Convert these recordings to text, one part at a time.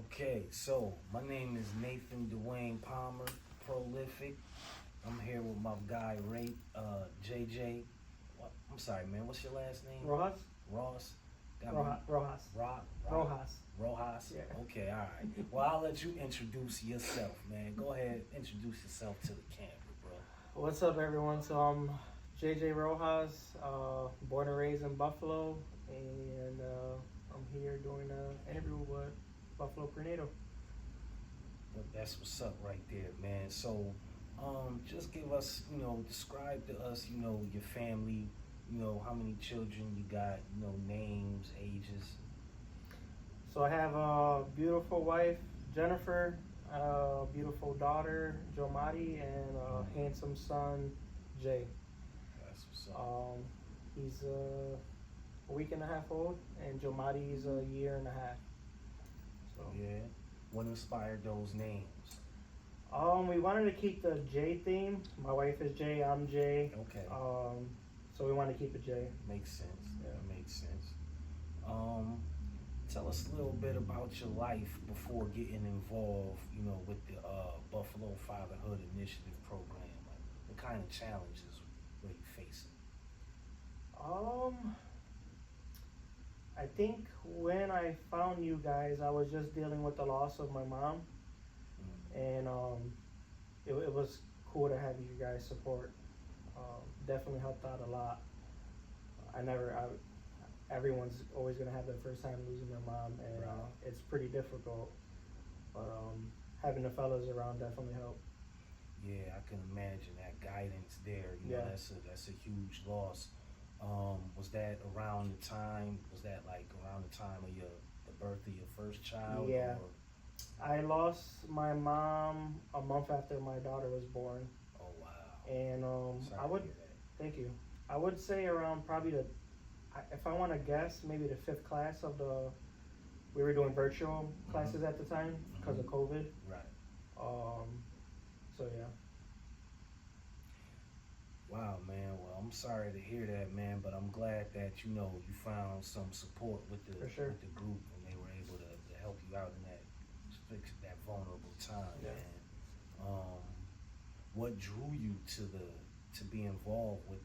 Okay, so my name is Nathan Dwayne Palmer, prolific. I'm here with my guy Ray, JJ. I'm sorry, man. What's your last name? Rojas? Ross. Rojas. Rojas. Rojas. Yeah. Okay, all right. Well, I'll let you introduce yourself, man. Go ahead, introduce yourself to the camera, bro. What's up, everyone? So I'm JJ Rojas, born and raised in Buffalo, and I'm here doing an interview with Buffalo Prenatal. That's what's up right there, man. So, just give us, describe to us, your family, how many children you got, names, ages. So I have a beautiful wife, Jennifer, a beautiful daughter, Jomati, and a handsome son, Jay. That's what's up. He's a week and a half old, and Jomati's a year and a half. So yeah. What inspired those names? We wanted to keep the J theme. My wife is J, I'm J. Okay. So we wanted to keep it J. Makes sense. Yeah. That makes sense. Tell us a little bit about your life before getting involved, with the Buffalo Fatherhood Initiative program. Like, what kind of challenges were you facing? I think when I found you guys, I was just dealing with the loss of my mom, and it was cool to have you guys support. Definitely helped out a lot. Everyone's always gonna have their first time losing their mom, and Right. it's pretty difficult. But having the fellas around definitely helped. Yeah, I can imagine that guidance there. Yeah. That's a huge loss. Was that around the time? Was that like around the time of the birth of your first child? Yeah. Or? I lost my mom a month after my daughter was born, Oh wow. and Sorry I to would hear that. thank you. I would say around probably if I want to guess, maybe the fifth class of we were doing virtual classes at the time because of COVID. Right. So yeah. Wow, man. Well, I'm sorry to hear that, man. But I'm glad that you found some support with the For sure. with the group, and they were able to help you out in that vulnerable time, Yeah. man. What drew you to be involved with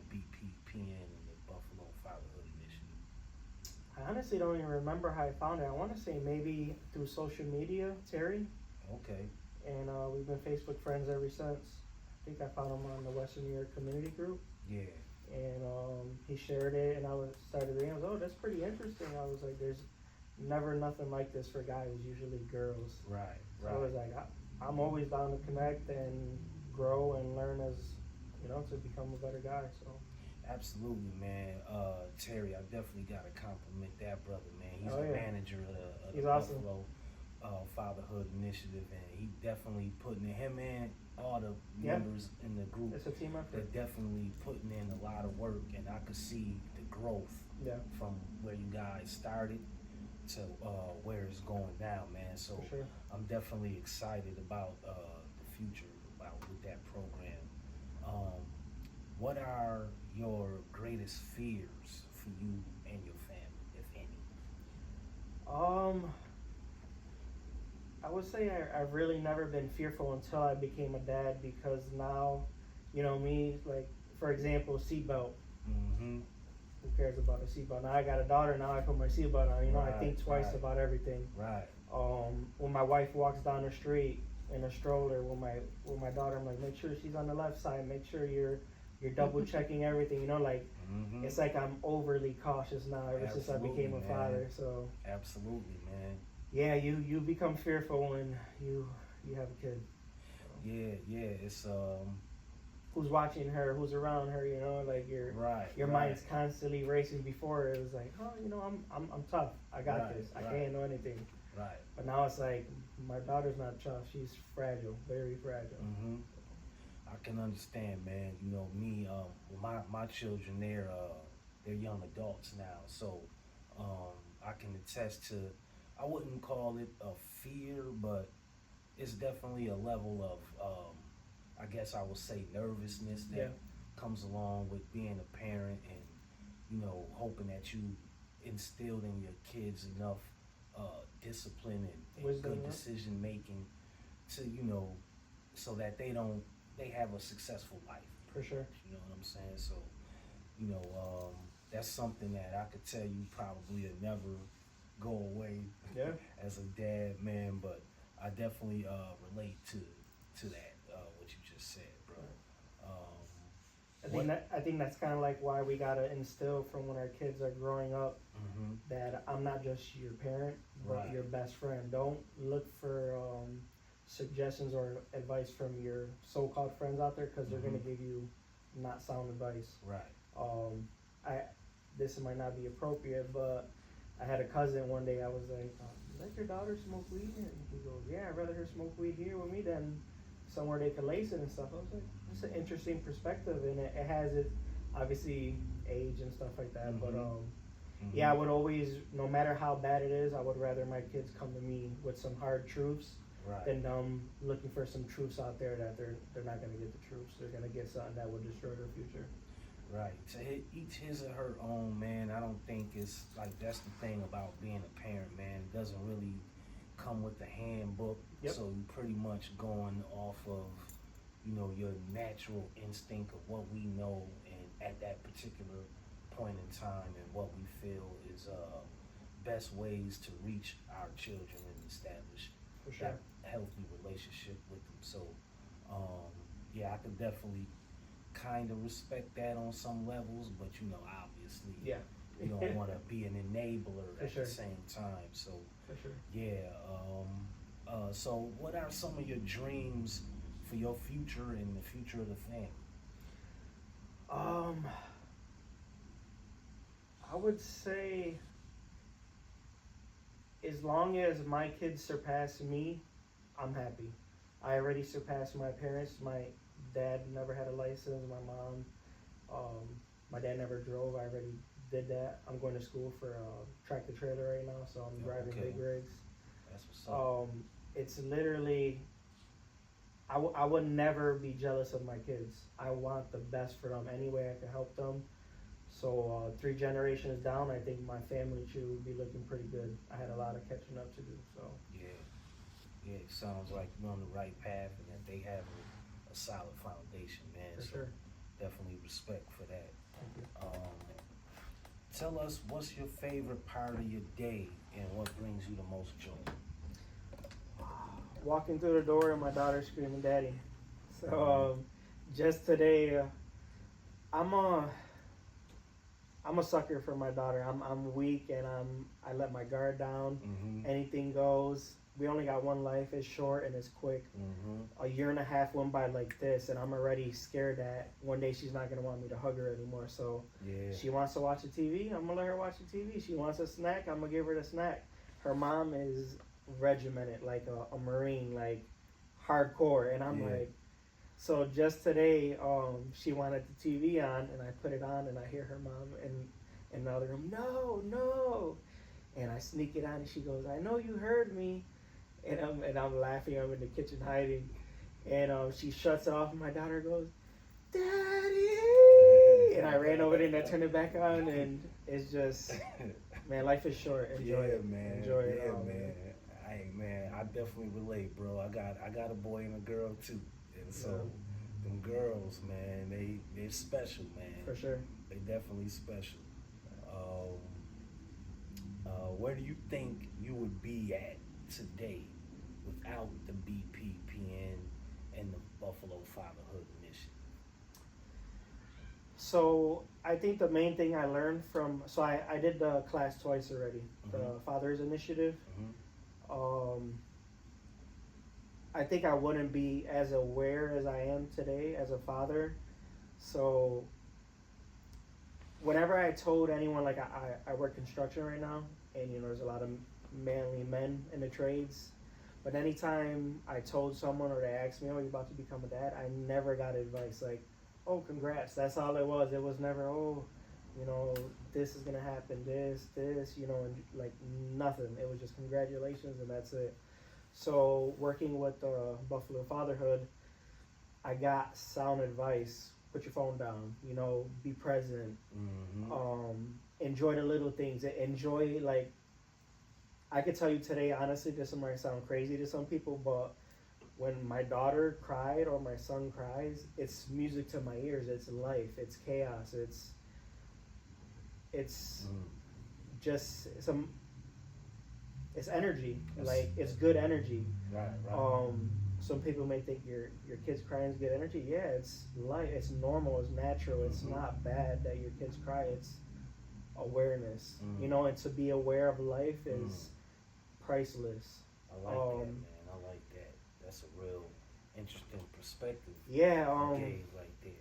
BPPN and the Buffalo Fatherhood Initiative? I honestly don't even remember how I found it. I want to say maybe through social media, Terry, Okay. and we've been Facebook friends ever since. I think I found him on the Western New York community group, Yeah. and he shared it, and started reading. I was, oh, that's pretty interesting. I was like, there's never nothing like this for guys, usually girls. Right. So Right. I was like, I'm always down to connect and grow and learn to become a better guy. So Absolutely, man. Terry, I definitely got to compliment that brother, man. He's Oh, the yeah. manager of the He's awesome. Buffalo Fatherhood Initiative, and he definitely putting him in. All the Yeah. members in the group, it's a team effort. they're definitely putting in a lot of work, and I could see the growth Yeah, from where you guys started to where it's going now, man. So for sure. I'm definitely excited about the future with that program. What are your greatest fears for you and your family, if any? I would say I've really never been fearful until I became a dad, because now, me, like, for example, seatbelt. Mm-hmm. Who cares about a seatbelt? Now I got a daughter, now I put my seatbelt on. I think twice Right. about everything. Right. When my wife walks down the street in a stroller with my daughter, I'm like, make sure she's on the left side, make sure you're double checking everything, Mm-hmm. it's like I'm overly cautious now ever since I became a Absolutely, father. man. So Absolutely, man. yeah, you become fearful when you have a kid. Yeah. It's Who's watching her, who's around her, like your right. mind's constantly racing. Before it was like, oh, I'm tough, I got Right, this, I right. can't handle anything. Right. But now it's like, my daughter's not tough, she's fragile, very fragile. Mm-hmm. I can understand, man. Me, my children, they're young adults now, so I can attest to. I wouldn't call it a fear, but it's definitely a level of, I guess I would say, nervousness that Yeah. comes along with being a parent, and hoping that you instilled in your kids enough discipline and Wisdom, good yeah. decision making to so that they have a successful life. For sure. You know what I'm saying? So you know, that's something that I could tell you probably will never go away Yeah. as a dad, man. But I definitely relate to that what you just said, bro. I think that's kind of like why we gotta instill from when our kids are growing up Mm-hmm. that I'm not just your parent, but Right. your best friend. Don't look for suggestions or advice from your so-called friends out there because they're gonna give you not sound advice. Right. I this might not be appropriate, but I had a cousin one day. I was like, "Let your daughter smoke weed?" And he goes, "Yeah, I'd rather her smoke weed here with me than somewhere they could lace it and stuff." I was like, "That's an interesting perspective, and it has its obviously age and stuff like that." But yeah, I would always, no matter how bad it is, I would rather my kids come to me with some hard truths Right. than looking for some truths out there that they're not gonna get the truths. They're gonna get something that will destroy their future. Right. To each his or her own, man. I don't think it's like that's the thing about being a parent, man. It doesn't really come with the handbook. Yep. So you pretty much going off of, your natural instinct of what we know and at that particular point in time and what we feel is best ways to reach our children and establish For sure. that healthy relationship with them. So yeah, I could definitely kind of respect that on some levels, but obviously, Yeah. you don't want to be an enabler For at sure. the same time. So For sure. yeah. So what are some of your dreams for your future and the future of the family? I would say as long as my kids surpass me, I'm happy. I already surpassed my parents. My dad never had a license. My dad never drove. I already did that. I'm going to school for tractor trailer right now, so I'm driving Okay. big rigs. That's what's up. It's literally, I would never be jealous of my kids. I want the best for them any way I can help them. So 3 generations down, I think my family tree would be looking pretty good. I had a lot of catching up to do. So Yeah, it sounds like you're on the right path and that they have a solid foundation, man. for So sure. definitely respect for that. Thank you. Tell us what's your favorite part of your day and what brings you the most joy. Walking through the door and my daughter screaming, "Daddy!" So just today, I'm a sucker for my daughter. I'm weak and I let my guard down. Mm-hmm. Anything goes. We only got one life. It's short and it's quick. Mm-hmm. A year and a half went by like this, and I'm already scared that one day she's not gonna want me to hug her anymore. So Yeah. she wants to watch the TV. I'm gonna let her watch the TV. She wants a snack. I'm gonna give her the snack. Her mom is regimented, like a Marine, like hardcore, and I'm Yeah. like. So just today, she wanted the TV on, and I put it on, and I hear her mom in the other room, no, and I sneak it on, and she goes, "I know you heard me," and I'm laughing. I'm in the kitchen hiding, and she shuts it off, and my daughter goes, "Daddy!" And I ran over there and I turned it back on, and it's just, man, life is short. Enjoy it, man. Enjoy it. Yeah, all, man. Hey, man, I definitely relate, bro. I got a boy and a girl too, and so them girls, man, they're special, man. For sure. They definitely special. Where do you think you would be at today without the BPPN and the Buffalo Fatherhood Initiative? So I think the main thing I learned I did the class twice already, the Fathers Initiative. I think I wouldn't be as aware as I am today as a father. So whenever I told anyone, like I work construction right now, and there's a lot of manly men in the trades. But anytime I told someone or they asked me, "Oh, you're about to become a dad," I never got advice like, "Oh, congrats." That's all it was. It was never, "Oh, this is gonna happen, this, and like nothing. It was just congratulations and that's it. So working with Buffalo Fatherhood, I got sound advice. Put your phone down. Be present. Mm-hmm. Enjoy the little things. Enjoy, like, I could tell you today, honestly, this might sound crazy to some people, but when my daughter cried or my son cries, it's music to my ears. It's life. It's chaos. It's Mm. just some. It's energy. That's, Like it's good energy. right, right. Some people may think your kids crying is good energy. Yeah, it's light. It's normal. It's natural. It's not bad that your kids cry. It's awareness. You know, and to be aware of life is priceless. I like that, man. I like that. That's a real interesting perspective. Yeah. You gave right there.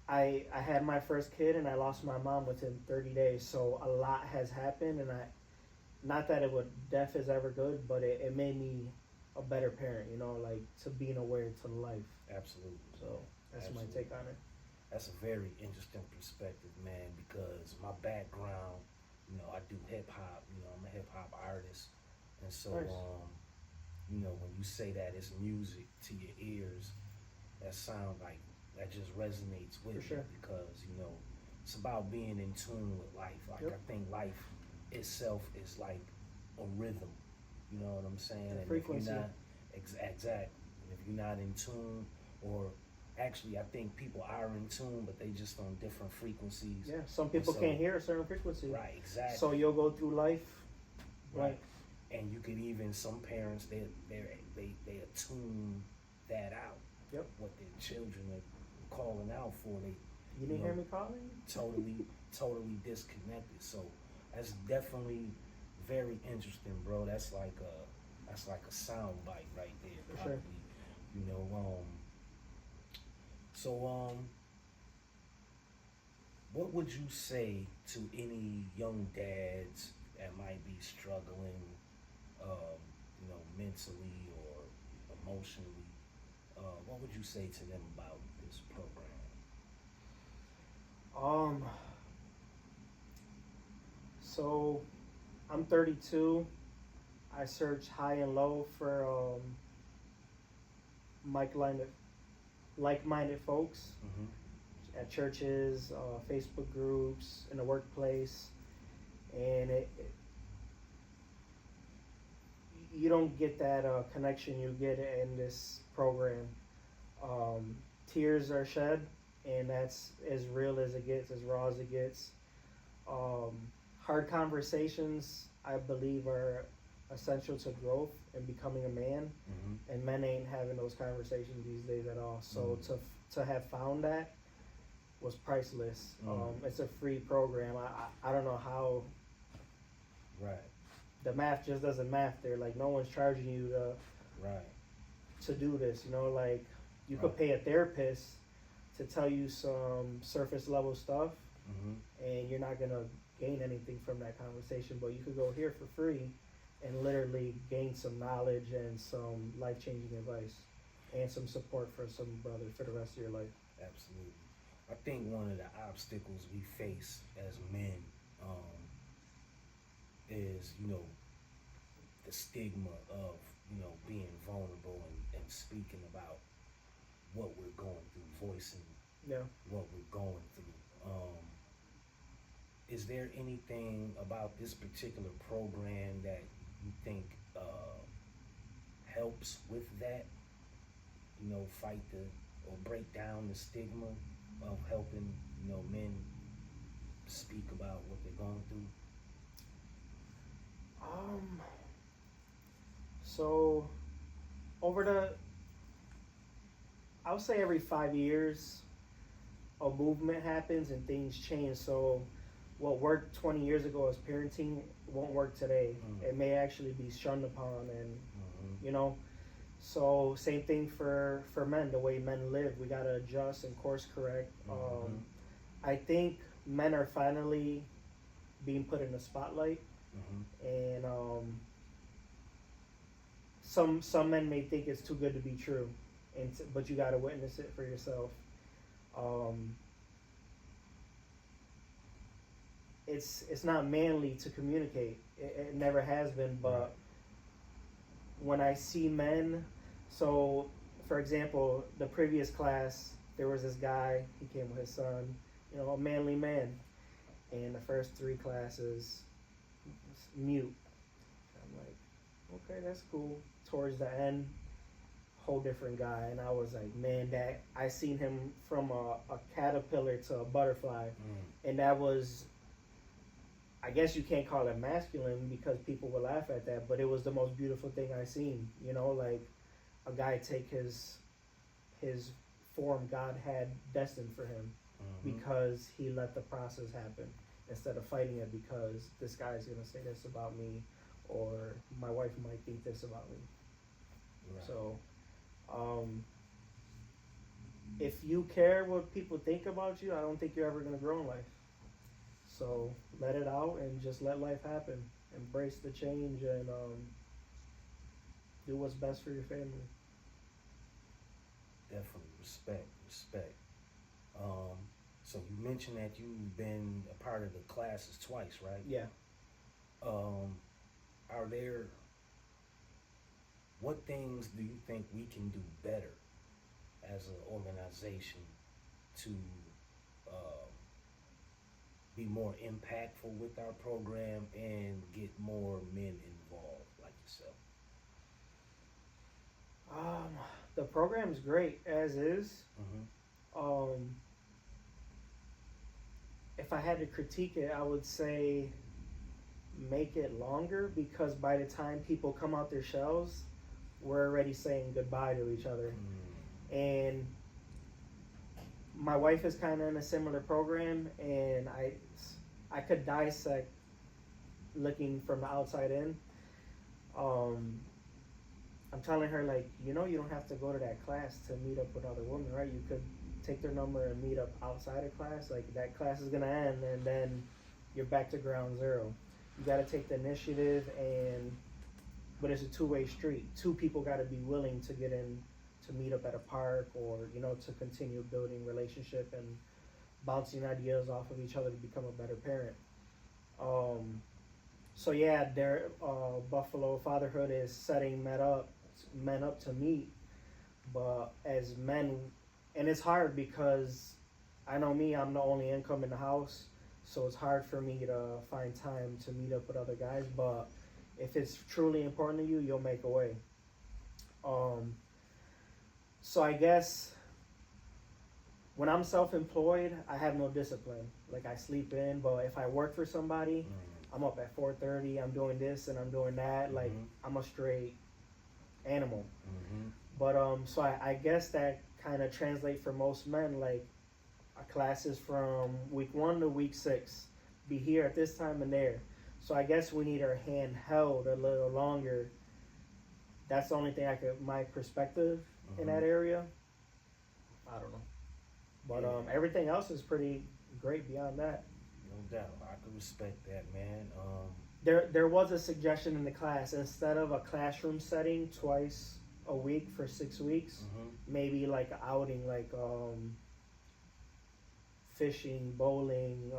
I had my first kid and I lost my mom within 30 days. So a lot has happened, and not that death is ever good, but it made me a better parent. You know, like to being aware to life. Absolutely. So that's Absolutely. my take on it. That's a very interesting perspective, man, because my background, you know, I do hip hop, you know, I'm a hip hop artist. And so, Nice. you know, when you say that it's music to your ears, that sound like that just resonates with me sure. because, you know, it's about being in tune with life. Like Yep. I think life itself is like a rhythm. You know what I'm saying? And frequency. if you're not exact, and if you're not in tune, or actually, I think people are in tune, but they just on different frequencies. Yeah, some people so, can't hear a certain frequency. Right, exactly. So you'll go through life, right. like, And you could even, some parents they attune that out. Yep. What their children are calling out for, you didn't hear me calling? totally disconnected. So that's definitely very interesting, bro. That's like a sound bite right there, For probably. sure. You know, so what would you say to any young dads that might be struggling, you know, mentally or emotionally? What would you say to them about this program? So I'm 32. I search high and low for like-minded folks at churches, Facebook groups, in the workplace, and you don't get that connection you get in this program. Tears are shed, and that's as real as it gets, as raw as it gets. Hard conversations, I believe, are essential to growth and becoming a man, and men ain't having those conversations these days at all. So to have found that was priceless. It's a free program. I don't know how. Right. The math just doesn't math there. Like, no one's charging you to do this. You know, like, you could pay a therapist to tell you some surface level stuff, and you're not gonna gain anything from that conversation. But you could go here for free and literally gain some knowledge and some life-changing advice and some support for some brother for the rest of your life. Absolutely. I think one of the obstacles we face as men is, you know, the stigma of, you know, being vulnerable and speaking about what we're going through, voicing what we're going through. Is there anything about this particular program that you think helps with that? You know, fight or break down the stigma of helping, you know, men speak about what they're going through? So I would say every 5 years, a movement happens and things change. So what worked 20 years ago as parenting won't work today. It may actually be shunned upon, and you know. So same thing for men. The way men live, we gotta adjust and course correct. I think men are finally being put in the spotlight, and some men may think it's too good to be true, but you gotta witness it for yourself. It's not manly to communicate. It never has been, but when I see men, so for example, the previous class, there was this guy, he came with his son, you know, a manly man, and the first 3 classes, mute. I'm like, Okay, that's cool. Towards the end, whole different guy, and I was like, man, that I seen him from a caterpillar to a butterfly, and that was, I guess you can't call it masculine because people will laugh at that, but it was the most beautiful thing I seen. You know, like a guy take his form God had destined for him because he let the process happen instead of fighting it because this guy's gonna say this about me or my wife might think this about me. Right. So if you care what people think about you, I don't think you're ever gonna grow in life. So let it out and just let life happen. Embrace the change and do what's best for your family. Definitely respect. So you mentioned that you've been a part of the classes twice, right? Yeah. Are there, what things do you think we can do better as an organization to be more impactful with our program and get more men involved like yourself? The program's great as is. If I had to critique it, I would say make it longer because by the time people come out their shells, we're already saying goodbye to each other. And my wife is kind of in a similar program, and I could dissect looking from the outside in. I'm telling her, like, you know, you don't have to go to that class to meet up with other women, right? You could take their number and meet up outside of class. Like, that class is going to end, and then you're back to ground zero. You got to take the initiative, but it's a two-way street. Two people got to be willing to get in to meet up at a park or, you know, to continue building relationship and bouncing ideas off of each other to become a better parent. So yeah, Buffalo Fatherhood is setting men up to meet, but as men, and it's hard because I know me, I'm the only income in the house, so it's hard for me to find time to meet up with other guys, but if it's truly important to you, you'll make a way. So I guess when I'm self-employed, I have no discipline. Like, I sleep in, but if I work for somebody, I'm up at 4:30, I'm doing this and I'm doing that. Like, I'm a straight animal. But so I guess that kind of translates for most men. Like, our classes from week 1 to week 6, be here at this time and there. So I guess we need our hand held a little longer. That's the only thing my perspective in that area. I don't know. But everything else is pretty great beyond that. No doubt. I can respect that, man. There was a suggestion in the class, instead of a classroom setting twice a week for 6 weeks, maybe like an outing, like fishing, bowling,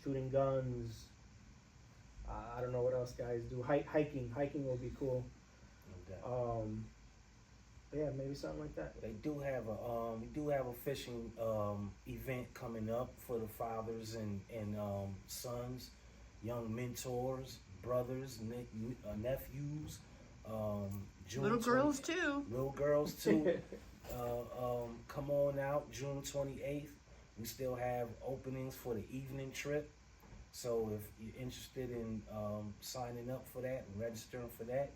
shooting guns. I don't know what else guys do. Hiking will be cool. No doubt. Yeah, maybe something like that. They do have we do have a fishing event coming up for the fathers and sons, young mentors, brothers, nephews, little girls too. Little girls too. Come on out June 28th. We still have openings for the evening trip. So if you're interested in signing up for that and registering for that,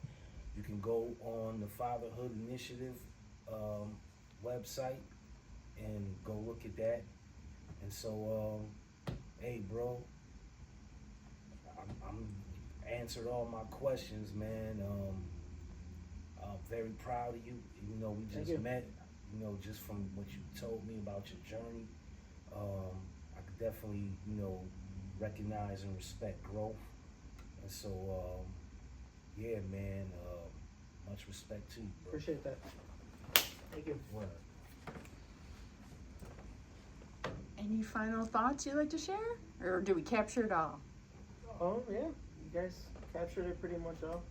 you can go on the Fatherhood Initiative website and go look at that. And so, hey, bro, I'm answered all my questions, man. I'm very proud of you. You know, we just met. You know, just from what you told me about your journey, I could definitely, you know, recognize and respect growth. And so, yeah, man, much respect to you, bro. Appreciate that. Thank you. Word. Any final thoughts you'd like to share? Or do we capture it all? Yeah, you guys captured it pretty much all.